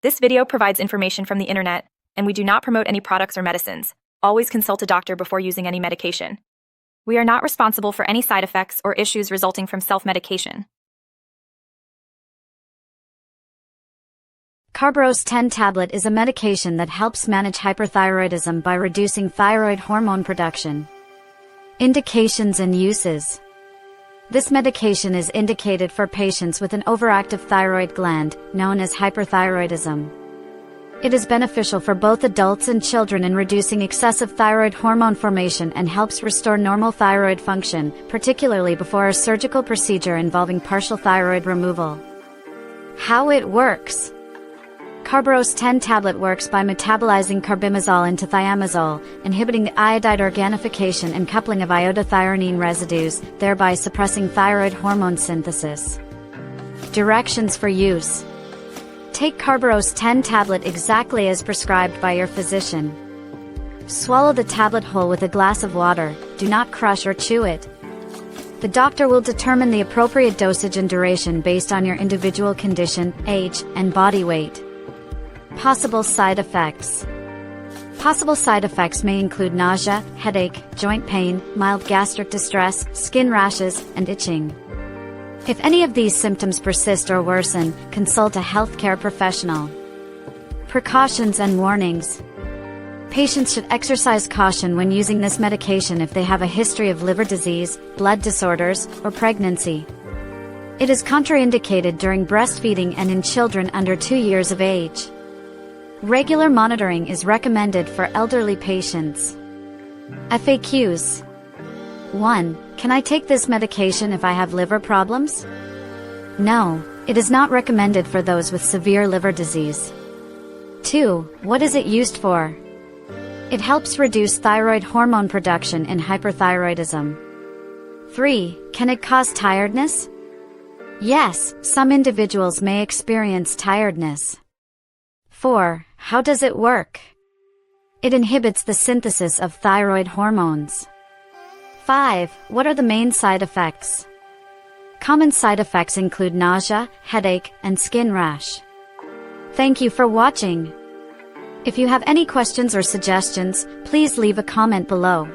This video provides information from the internet, and we do not promote any products or medicines. Always consult a doctor before using any medication. We are not responsible for any side effects or issues resulting from self-medication. Carbirose 10 tablet is a medication that helps manage hyperthyroidism by reducing thyroid hormone production. Indications and uses. This medication is indicated for patients with an overactive thyroid gland, known as hyperthyroidism. It is beneficial for both adults and children in reducing excessive thyroid hormone formation and helps restore normal thyroid function, particularly before a surgical procedure involving partial thyroid removal. How it works. Carbirose 10 tablet works by metabolizing carbimazole into thiamazole, inhibiting the iodide organification and coupling of iodothyronine residues, thereby suppressing thyroid hormone synthesis. Directions for use. Take Carbirose 10 tablet exactly as prescribed by your physician. Swallow the tablet whole with a glass of water, do not crush or chew it. The doctor will determine the appropriate dosage and duration based on your individual condition, age, and body weight. Possible side effects. Possible side effects may include nausea, headache, joint pain, mild gastric distress, skin rashes, and itching. If any of these symptoms persist or worsen, consult a healthcare professional. Precautions and warnings. Patients should exercise caution when using this medication if they have a history of liver disease, blood disorders, or pregnancy. It is contraindicated during breastfeeding and in children under 2 years of age. Regular monitoring is recommended for elderly patients. FAQs. 1. Can I take this medication if I have liver problems? No, it is not recommended for those with severe liver disease. 2. What is it used for? It helps reduce thyroid hormone production in hyperthyroidism. 3. Can it cause tiredness? Yes, some individuals may experience tiredness. 4. How does it work? It inhibits the synthesis of thyroid hormones. 5. What are the main side effects? Common side effects include nausea, headache, and skin rash. Thank you for watching. If you have any questions or suggestions, please leave a comment below.